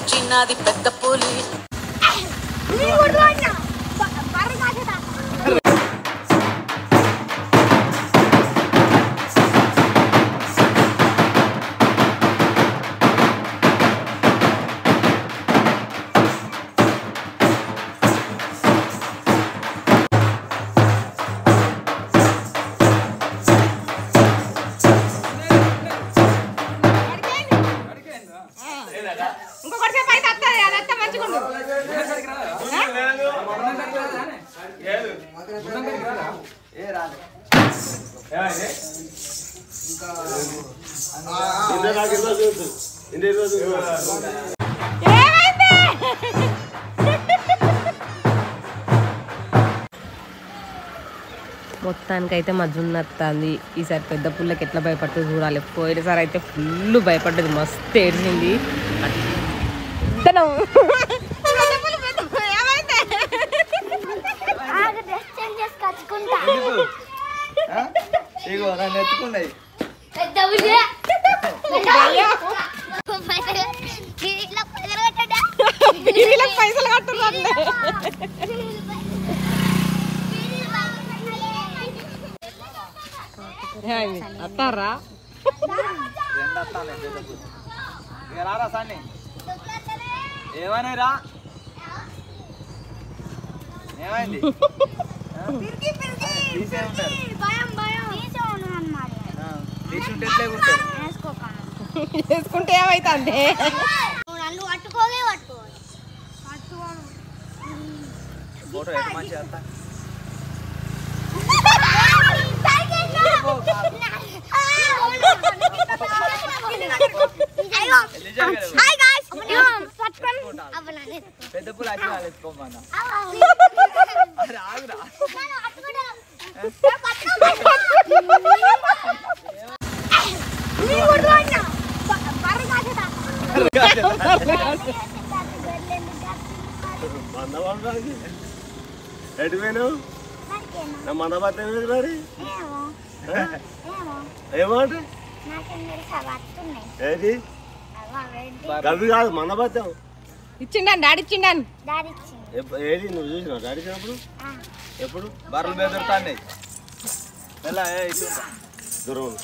తీసుకొచ్చినది పెద్ద పులి. మొత్తానికైతే మజ్జున్నత్తాంది. ఈసారి పెద్ద పుల్లకి ఎట్లా భయపడుతుంది చూడాలి. పోయినసారి అయితే ఫుల్ భయపడ్డది, మస్తు ఏడ్చింది. పైసలు కట్టున్నారు అత్తారా ఏమైనా రా ఏమైంది వేసుకుంటే ఏమైతే ఫోటో ఎటు మంచి అంతా పెద్ద పూలు వచ్చి వాళ్ళు ఎత్తుకోమన్నా ఆగురా ఎటు పోయిను నా మందబాత్ మరి ఏమాట ఏది గవి కాదు మందబాతం ఇచ్చిండని డాడీ ఇచ్చిండని ఏది నువ్వు చూసినావు డాడీ చిన్నప్పుడు ఎప్పుడు బర్రెలు బెదురుతాయి ఎలా దూరం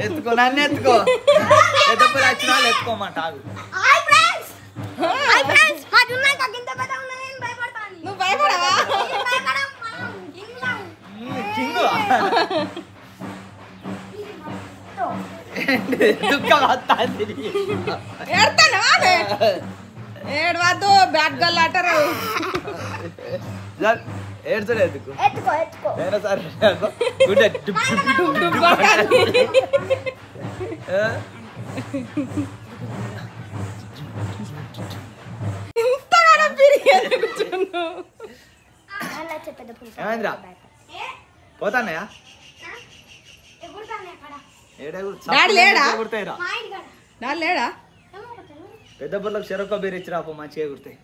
ఎత్తుకో నన్ను ఎత్తుకో పెద్ద పూలు వచ్చిన వాళ్ళు ఎత్తుకోమంట ఆగు నువ్వు భయపడవా కింగు దుఃఖం వస్తుంది ఏడవద్దు బ్యాట్ గల్ అంటారు ఏడ్చడు ఎందుకు అయినా సరే గుడ్డ ఏమైందిరా పోతానయా డాడీ లేడా డాడీ లేడా పెద్ద బుర్రకు చెరొక్క బీర్ ఇచ్చి రాపో మంచిగా కుడతాయి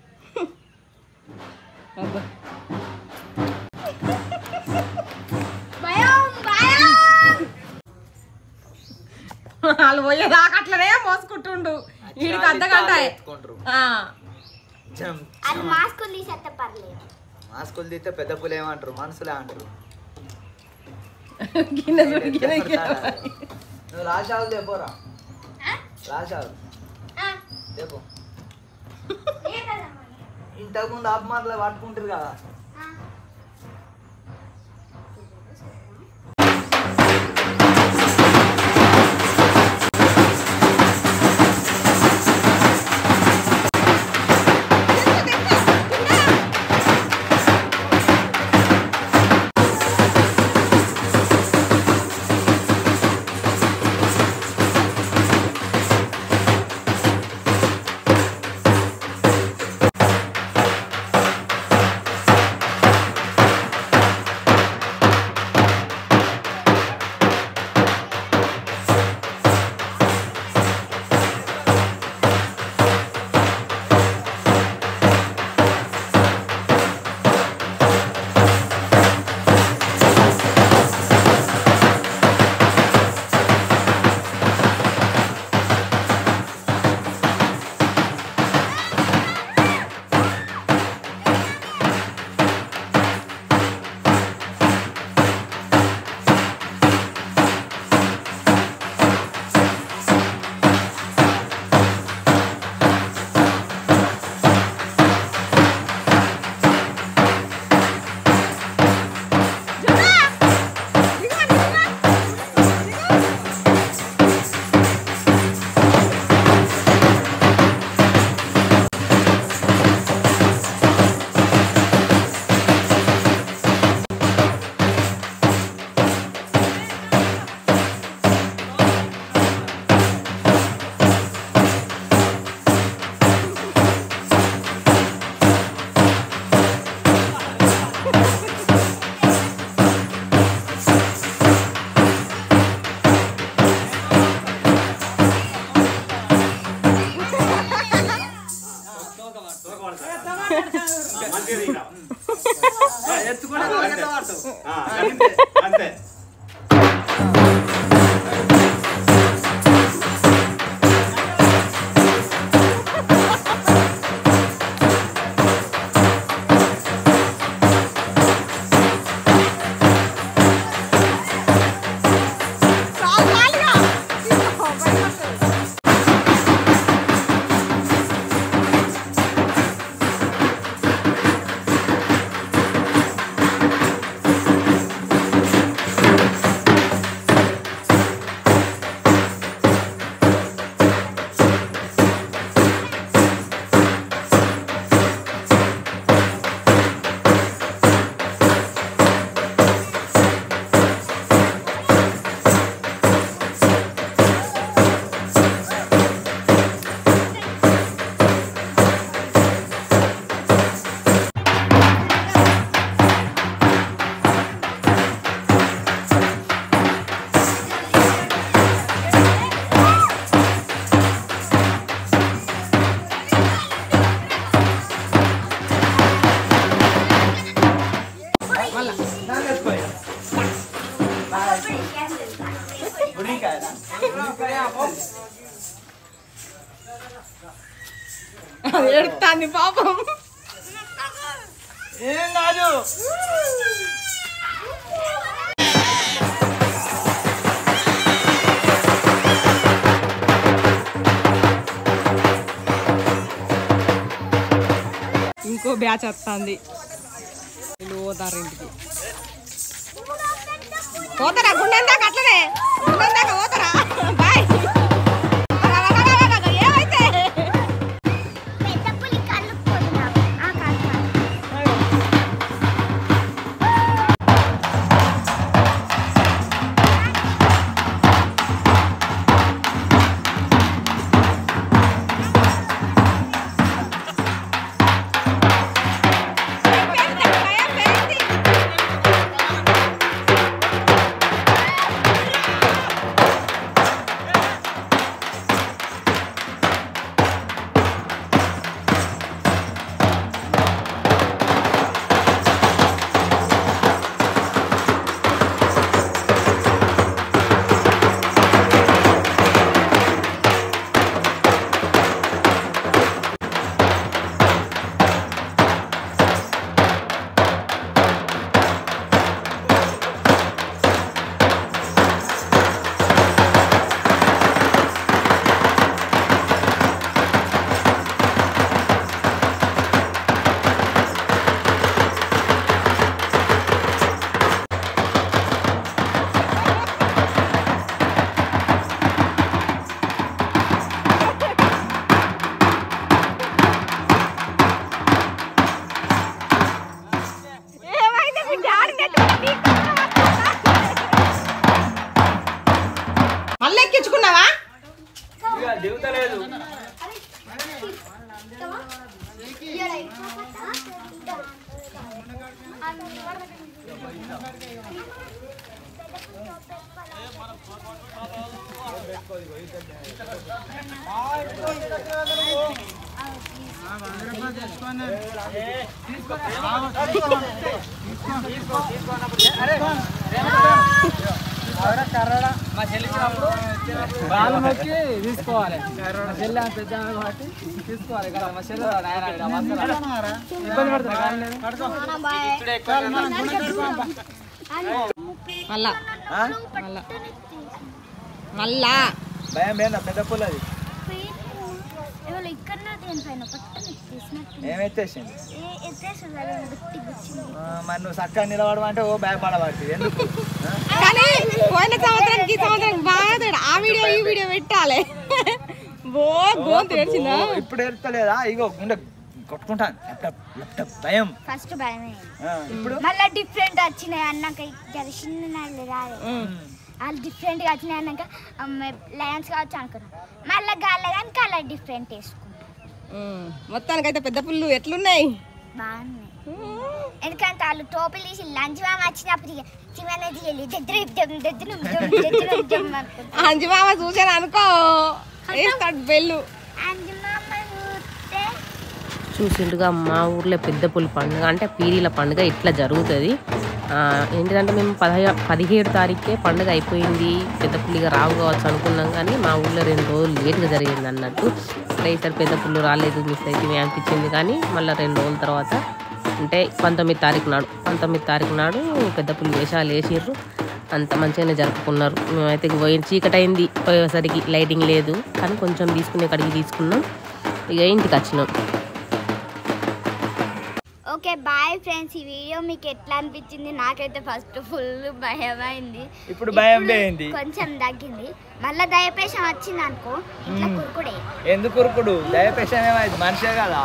వాళ్ళు పోయేదాకా అట్లనే మోసుకుంటుండు వీడికి అర్ధగంట మాస్కులు తీస్తే పెద్ద పూలు ఏమంటారు మనసులే అంటారు నువ్వు రాశావు లేపోరా రాశావు లేపో ఇంతకుముందు ఆపమాటలు పట్టుకుంటారు కదా అంతే ఎడుతాంది పాపం. ఏం కాదు ఇంకో బ్యాచ్ వస్తుంది. వీళ్ళు పోతారు ఇంటికి. పోతారా గుండెం దాకా? అట్లనే గుండెం దాకా పోతారా? బాయ్. ఏమైతే మళ్ళీ ఎక్కించుకున్నావా? దిగుతలేదు. మా చెల్లిచ్చినప్పుడు బాలు మొక్కి తీసుకోవాలి. మా చెల్లి అంత పెద్ద కాబట్టి తీసుకోవాలి కదా. మా చెల్లి ఇబ్బంది పడుతుంది. మళ్ళా మళ్ళా భయం ఏందా? పెద్ద పుల్లది ఏమెత్తేసింది. మరి నువ్వు చక్కగా నిలబడమంటే ఓ భయపడబట్టి ఎందుకు? కానీ పోయిన సంవత్సరానికి ఈ సంవత్సరానికి బాగా ఆ వీడియో ఈ వీడియో పెట్టాలి. గోంతు ఏడ్చిందా? ఇప్పుడు ఏడుతలేదా? ఇగో గుండె కొట్టుకుంటాను. భయం ఫస్ట్ భయమే. ఇప్పుడు మళ్ళీ డిఫరెంట్ వచ్చినాయి అన్నాక చిన్న రాదు. వాళ్ళు డిఫరెంట్ గా వచ్చినాయి అన్నాక లయన్స్ కావచ్చు అనుకున్నాం. మళ్ళీ గాలి కానీ కలర్ డిఫరెంట్ వేసుకుంటాం. మొత్తానికైతే పెద్ద పుల్లు ఎట్లున్నాయి? బాగున్నాయి. ఎందుకంటే వాళ్ళు టోపీలు తీసి లంచ్ మామ వచ్చినప్పుడు అంజు మామ చూసాను అనుకో వేస్తాడు బెల్లు. అంజు మామ చూస్తే చూసిండుగా మా ఊర్లో పెద్ద పులి పండుగ అంటే పీరీల పండుగ ఇట్లా జరుగుతుంది. ఏంటంటే మేము 17 తారీఖే పండుగ అయిపోయింది, పెద్ద పులిగా రావు కావచ్చు అనుకున్నాం, కానీ మా ఊర్లో 2 రోజులు లేట్గా జరిగింది అన్నట్టు. అంటే ఈసారి పెద్ద పుల్లు రాలేదు, మిస్ అయితే అనిపించింది. కానీ మళ్ళీ 2 రోజుల తర్వాత అంటే 19 తారీఖు నాడు పెద్ద పులి వేషాలు వేసిర్రు. అంత మంచిగానే జరుపుకున్నారు. మేమైతే చీకటి అయింది పోయేసరికి, లైటింగ్ లేదు, కానీ కొంచెం తీసుకునే కడిగి తీసుకున్నాం, ఇక ఇంటికి వచ్చినాం. ఓకే బాయ్ ఫ్రెండ్స్, ఈ వీడియో మీకు ఎట్లా అనిపించింది? నాకైతే ఫస్ట్ ఫుల్ భయం అయింది, ఇప్పుడు భయం పోయింది, కొంచెం తగ్గింది. మళ్ళీ దయపేషం వచ్చింది అనుకో ఇట్లా కురుకుడే. ఎందుకు కురుకుడు? దయపేషం ఏమైంది, మనిషే కదా.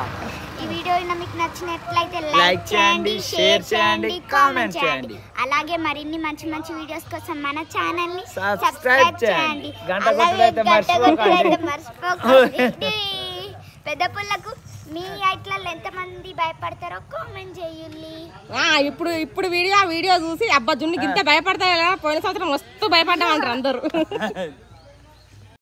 ఈ వీడియో మీకు నచ్చినట్లయితే లైక్ చేయండి, షేర్ చేయండి, కామెంట్ చేయండి. అలాగే మరిన్ని మంచి మంచి వీడియోస్ కోసం మన ఛానల్ ని సబ్స్క్రైబ్ చేయండి. మర్చిపోకండి. పెద్ద పుల్లకు మీ ఐట్లలో ఎంతమంది భయపడతారో కామెంట్ చేయండి. ఇప్పుడు వీడియో చూసి అబ్బా జున్నికి ఇంత భయపడతా, పోయిన సంవత్సరం మస్తు భయపడ్డామంటారు అందరూ.